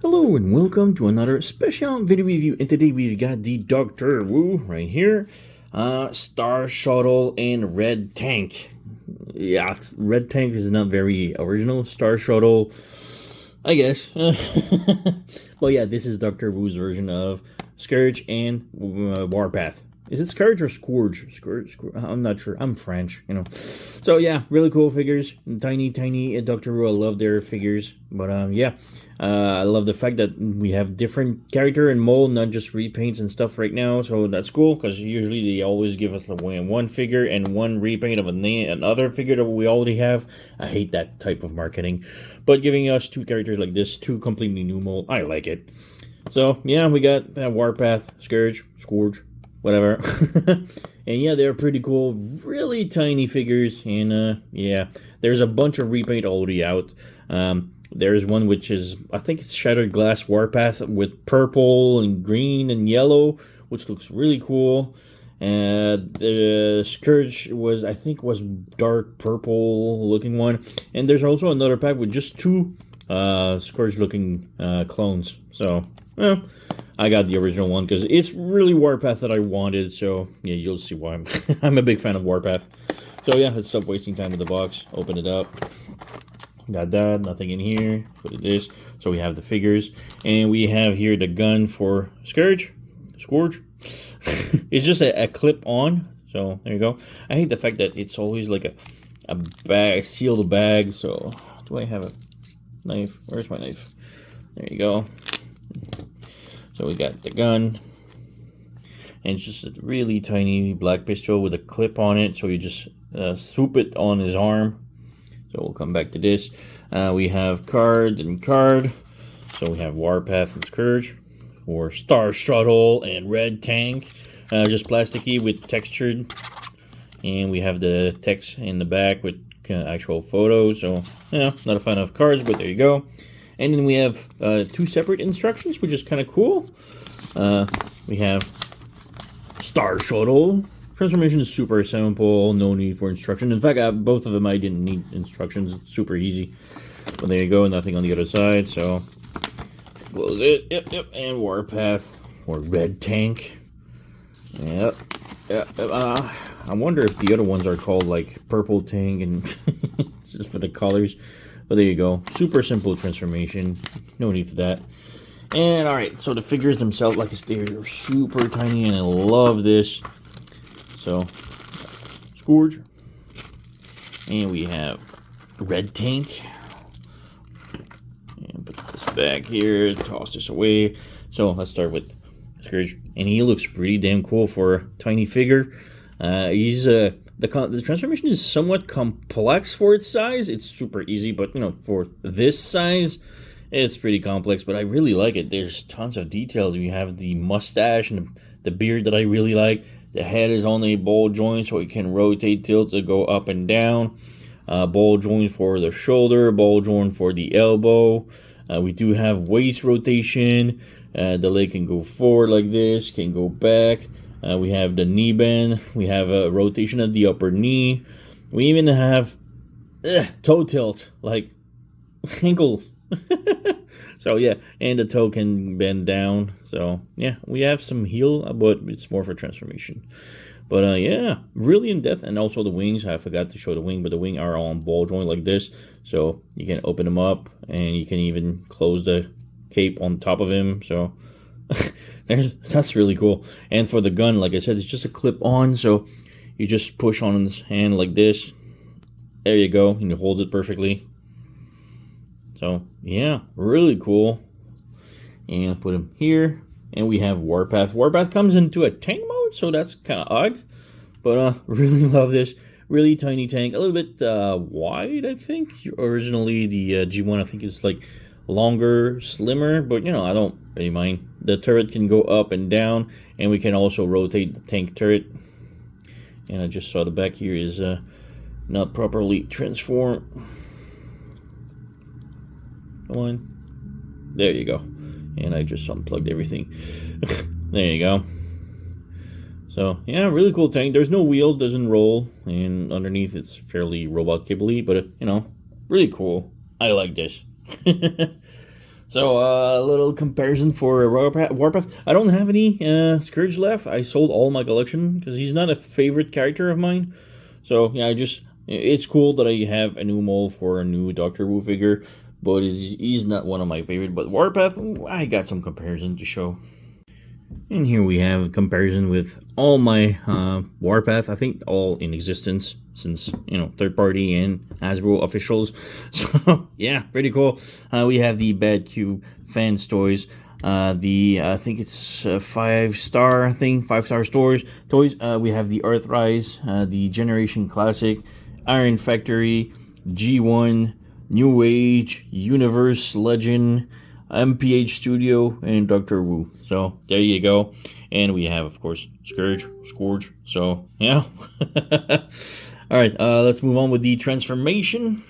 Hello and welcome to another special video review, and today we've got the Dr.Wu right here, Star Shuttle and Red Tank. Yeah, Red Tank is not very original, Star Shuttle, I guess. Well, yeah, this is Dr.Wu's version of Scourge and Warpath. Is it Scourge or Scourge? Scourge? I'm not sure. I'm French, you know. So yeah, really cool figures. Tiny Dr.Wu. I love their figures. But yeah, I love the fact that we have different character and mold, not just repaints and stuff right now. So that's cool because usually they always give us one figure and one repaint of another figure that we already have. I hate that type of marketing. But giving us two characters like this, two completely new mold, I like it. So yeah, we got Warpath, Scourge, whatever. And yeah, they're pretty cool, really tiny figures. And yeah, there's a bunch of repaint already out. There's one which is, I think it's Shattered Glass Warpath with purple and green and yellow, which looks really cool. The Scourge was, I think, was dark purple looking one. And there's also another pack with just two Scourge looking clones. So well, I got the original one because it's really Warpath that I wanted. So yeah, you'll see why I'm a big fan of Warpath. So yeah, let's stop wasting time with the box. Open it up. Got that, nothing in here. Put it this. So we have the figures, and we have here the gun for Scourge. It's just a clip on. So there you go. I hate the fact that it's always like a bag, sealed bag. So do I have a knife? Where's my knife? There you go. So we got the gun, and it's just a really tiny black pistol with a clip on it. So you just swoop it on his arm. So we'll come back to this. We have card and card. So we have Warpath and Scourge, or Star Shuttle and Red Tank. Just plasticky with textured. And we have the text in the back with actual photos. So, yeah, not a fan of cards, but there you go. And then we have two separate instructions, which is kind of cool. We have Star Shuttle. Transformation is super simple, no need for instruction. In fact, both of them I didn't need instructions. It's super easy. But there you go, nothing on the other side. So, close it. Yep. And Warpath or Red Tank. Yep. I wonder if the other ones are called like Purple Tank and just for the colors. But there you go. Super simple transformation. No need for that. And alright, so the figures themselves, like I said, they're super tiny and I love this. So, Scourge. And we have Red Tank. And put this back here, toss this away. So, let's start with Scourge. And he looks pretty damn cool for a tiny figure. The transformation is somewhat complex for its size. It's super easy, but, you know, for this size, it's pretty complex. But I really like it. There's tons of details. You have the mustache and the beard that I really like. The head is on a ball joint, so it can rotate, tilt to go up and down. Ball joint for the shoulder, ball joint for the elbow. We do have waist rotation. The leg can go forward like this, can go back. We have the knee bend. We have a rotation of the upper knee. We even have toe tilt, like ankle. So yeah, and the toe can bend down. So yeah, we have some heel, but it's more for transformation. But yeah, really in depth. And also the wings. I forgot to show the wing, but the wing are on ball joint like this. So you can open them up, and you can even close the cape on top of him. So that's really cool. And for the gun, like I said, it's just a clip on. So you just push on his hand like this. There you go, and it holds it perfectly. So, yeah, really cool. And put him here. And we have Warpath. Warpath comes into a tank mode, so that's kind of odd. But really love this. Really tiny tank. A little bit wide, I think. Originally, the G1, I think, is like longer, slimmer. But, you know, I don't really mind. The turret can go up and down. And we can also rotate the tank turret. And I just saw the back here is not properly transformed. One. There you go. And I just unplugged everything. There you go. So, yeah, really cool tank. There's no wheel, doesn't roll. And underneath it's fairly robot capable-y. But, you know, really cool. I like this. So a little comparison for Warpath. I don't have any Scourge left. I sold all my collection because he's not a favorite character of mine. So yeah, it's cool that I have a new mold for a new Dr.Wu figure, but he's not one of my favorite. But Warpath, I got some comparison to show. And here we have a comparison with all my Warpath, I think all in existence since, third party and Hasbro officials. So, yeah, pretty cool. We have the Bad Cube Fans toys. I think it's 5-star thing, 5-star stores toys. We have the Earthrise, the Generation Classic, Iron Factory, G1, New Age, Universe Legend, MPH Studio, and Dr.Wu. So there you go. And we have, of course, Scourge. So yeah. All right, let's move on with the transformation.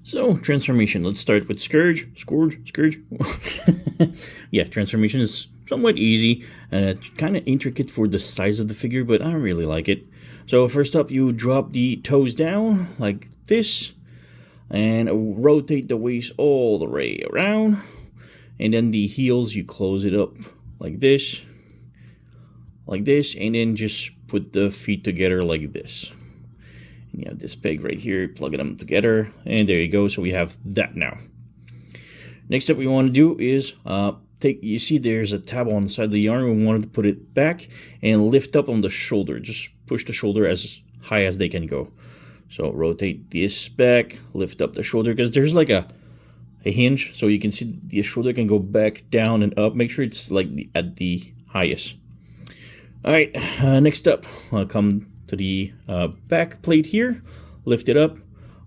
So transformation. Let's start with Scourge. Yeah, transformation is somewhat easy. Kind of intricate for the size of the figure, but I really like it. So first up, you drop the toes down like this, and rotate the waist all the way around. And then the heels, you close it up like this, and then just put the feet together like this. And you have this peg right here, plugging them together, and there you go. So we have that now. Next up, we want to do is you see there's a tab on the side of the arm. We wanted to put it back and lift up on the shoulder. Just push the shoulder as high as they can go. So rotate this back, lift up the shoulder, because there's like a hinge, so you can see the shoulder can go back, down, and up. Make sure it's like at the highest. All right, next up, I'll come to the back plate here, lift it up,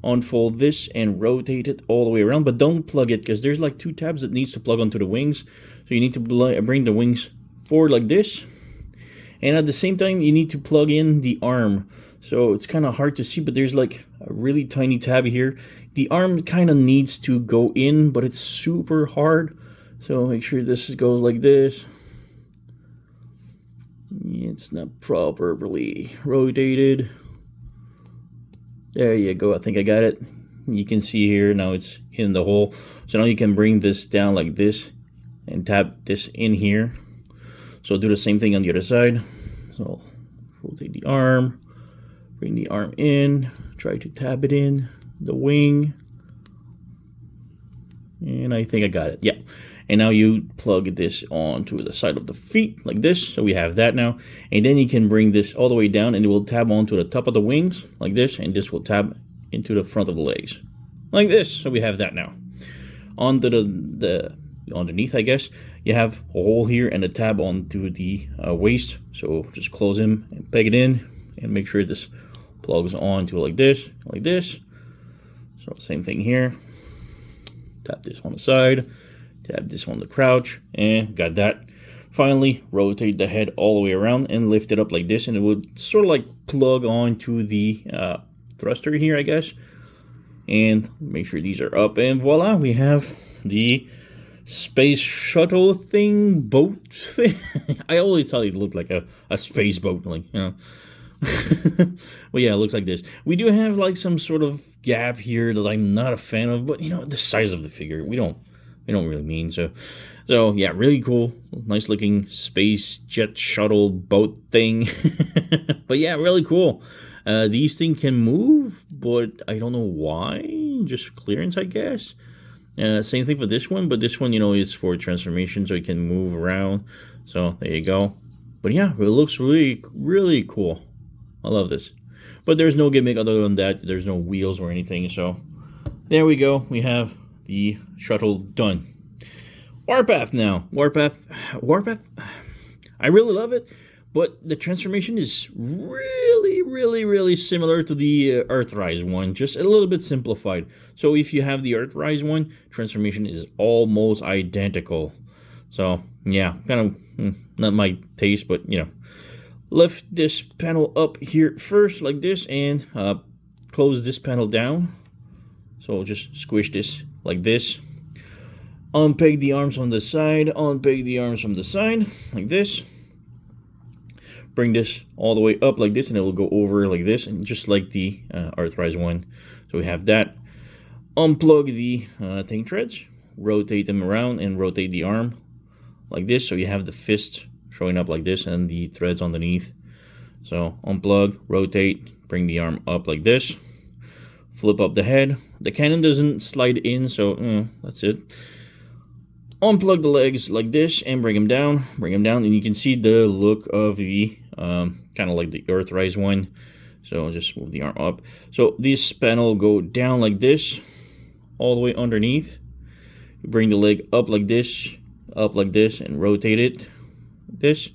unfold this, and rotate it all the way around, but don't plug it, because there's like 2 tabs that needs to plug onto the wings. So you need to bring the wings forward like this, and at the same time, you need to plug in the arm. So it's kind of hard to see, but there's like a really tiny tab here. The arm kind of needs to go in, but it's super hard. So make sure this goes like this. It's not properly rotated. There you go. I think I got it. You can see here now it's in the hole. So now you can bring this down like this and tap this in here. So do the same thing on the other side. So rotate the arm, bring the arm in, try to tab it in the wing, and I think I got it. Yeah. And now you plug this onto the side of the feet like this. So we have that now. And then you can bring this all the way down, and it will tab onto the top of the wings like this, and this will tab into the front of the legs like this. So we have that now. Onto the underneath, I guess, you have a hole here and a tab onto the waist. So just close him and peg it in, and make sure this plugs onto like this. So same thing here. Tap this on the side, tap this on the crouch, and got that. Finally, rotate the head all the way around and lift it up like this, and it will sort of like plug onto the thruster here, I guess. And make sure these are up, and voila, we have the space shuttle boat thing. I always thought it looked like a space boat, like, Well, yeah, it looks like this. We do have like some sort of gap here that I'm not a fan of, but the size of the figure, we don't really mean so. So yeah, really cool, nice looking space jet shuttle boat thing. But yeah, really cool. These things can move, but I don't know why. Just clearance, I guess. Same thing for this one, but this one, is for transformation, so it can move around. So there you go. But yeah, it looks really, really cool. I love this. But there's no gimmick other than that. There's no wheels or anything. So there we go. We have the shuttle done. Warpath now. Warpath. I really love it. But the transformation is really, really, really similar to the Earthrise one. Just a little bit simplified. So if you have the Earthrise one, transformation is almost identical. So yeah, kind of not my taste, but lift this panel up here first like this, and close this panel down. So just squish this like this. Unpeg the arms on the side, unpeg the arms from the side like this. Bring this all the way up like this, and it will go over like this, and just like the Earthrise one. So we have that. Unplug the tank treads, rotate them around and rotate the arm like this, so you have the fist showing up like this and the threads underneath. So unplug, rotate, bring the arm up like this, flip up the head. The cannon doesn't slide in, so that's it. Unplug the legs like this and bring them down, and you can see the look of the kind of like the Earthrise one. So I'll just move the arm up. So this panel go down like this, all the way underneath. You bring the leg up like this, and rotate it like this,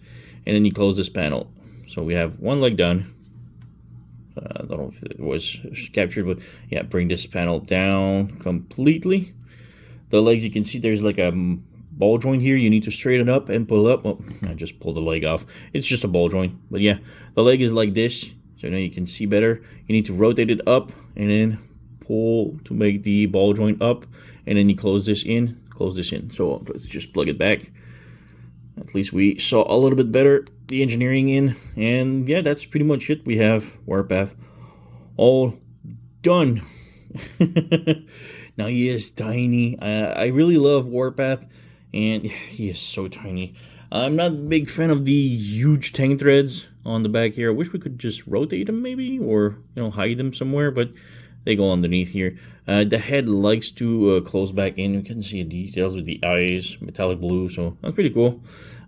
and then you close this panel. So we have one leg done. I don't know if it was captured, but yeah, bring this panel down completely. The legs, you can see there's like a ball joint here. You need to straighten up and pull up. Oh, I just pulled the leg off. It's just a ball joint. But yeah, the leg is like this. So now you can see better. You need to rotate it up and then pull to make the ball joint up. And then you close this in. So let's just plug it back. At least we saw a little bit better the engineering in. And yeah, that's pretty much it. We have Warpath all done. Now he is tiny. I really love Warpath, and he is so tiny. I'm not a big fan of the huge tank threads on the back here. I wish we could just rotate them maybe, or hide them somewhere, but they go underneath here. The head likes to close back in. You can see the details with the eyes, metallic blue, so that's pretty cool.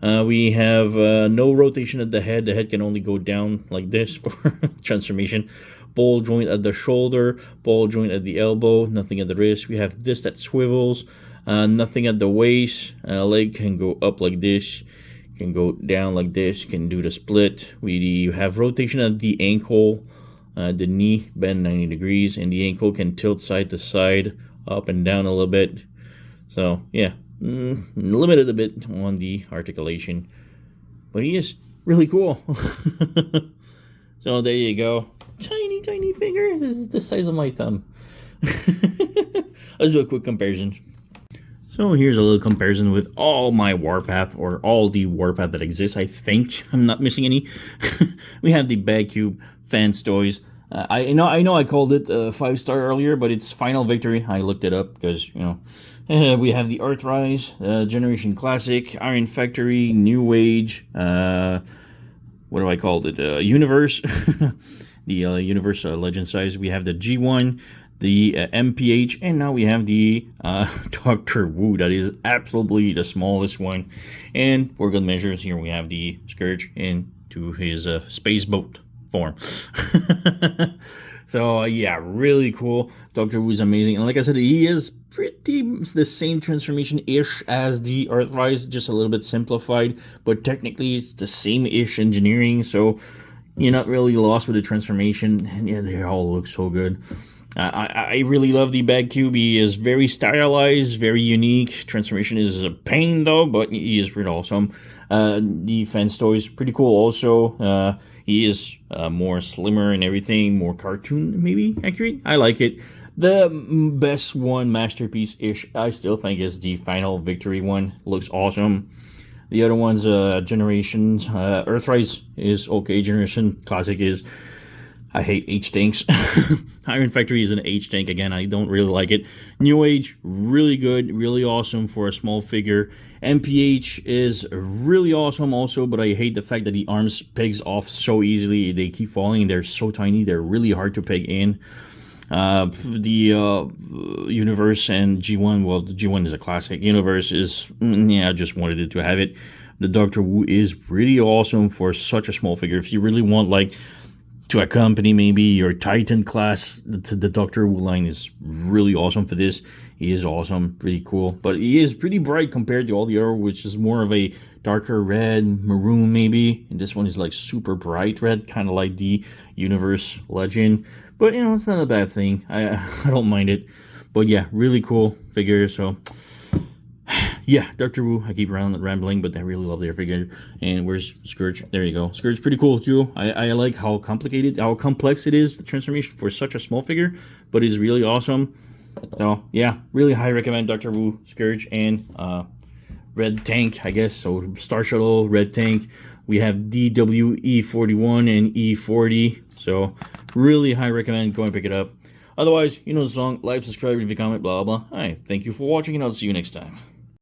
We have no rotation at the head. The head can only go down like this for transformation. Ball joint at the shoulder, ball joint at the elbow, nothing at the wrist. We have this that swivels, nothing at the waist. Leg can go up like this, can go down like this, can do the split. We have rotation at the ankle, the knee bend 90 degrees, and the ankle can tilt side to side, up and down a little bit. So yeah, limited a bit on the articulation, but he is really cool. So there you go. Tiny fingers. This is the size of my thumb. Let's do a quick comparison. So here's a little comparison with all my Warpath, or all the Warpath that exists. I think I'm not missing any. We have the Bag Cube Fans Toys. I know I called it 5-star earlier, but it's Final Victory. I looked it up because we have the Earthrise, Generation Classic, Iron Factory, New Age. What do I call it? Universe. The Universe Legend size. We have the G1, the MPH, and now we have the Dr.Wu. That is absolutely the smallest one. And for good measures, here we have the Scourge into his space boat form. So yeah, really cool. Dr.Wu is amazing, and like I said, he is pretty the same transformation-ish as the Earthrise, just a little bit simplified, but technically it's the same-ish engineering, so you're not really lost with the transformation. And yeah, they all look so good. I really love the Bag Cube. He is very stylized, very unique. Transformation is a pain though, but he is pretty awesome. The Fans Toy is pretty cool also. He is more slimmer and everything, more cartoon maybe accurate. I like it. The best one, masterpiece-ish, I still think is the Final Victory one. Looks awesome. The other ones, Generations, Earthrise is okay. Generation Classic is, I hate H-Tanks. Iron Factory is an H-Tank. Again, I don't really like it. New Age, really good, really awesome for a small figure. MPH is really awesome also, but I hate the fact that the arms pegs off so easily. They keep falling. They're so tiny. They're really hard to peg in. The Universe and G1, well, the G1 is a classic. Universe is, I just wanted it to have it. The Dr.Wu is really awesome for such a small figure. If you really want, like, to accompany maybe your Titan class, the Dr.Wu line is really awesome for this. He is awesome, pretty cool. But he is pretty bright compared to all the other, which is more of a darker red, maroon maybe. And this one is like super bright red, kind of like the Universe Legend. But, it's not a bad thing. I don't mind it. But, yeah, really cool figure. So, yeah, Dr.Wu. I keep rambling, but I really love their figure. And where's Scourge? There you go. Scourge, pretty cool, too. I like how complex it is, the transformation for such a small figure. But it's really awesome. So, yeah, really high recommend Dr.Wu, Scourge, and Red Tank, I guess. So, Star Shuttle, Red Tank. We have DW-E41 and E40. So, really high recommend. Go and pick it up. Otherwise, you know the song. Like, subscribe, leave a comment, blah blah. Alright, thank you for watching, and I'll see you next time.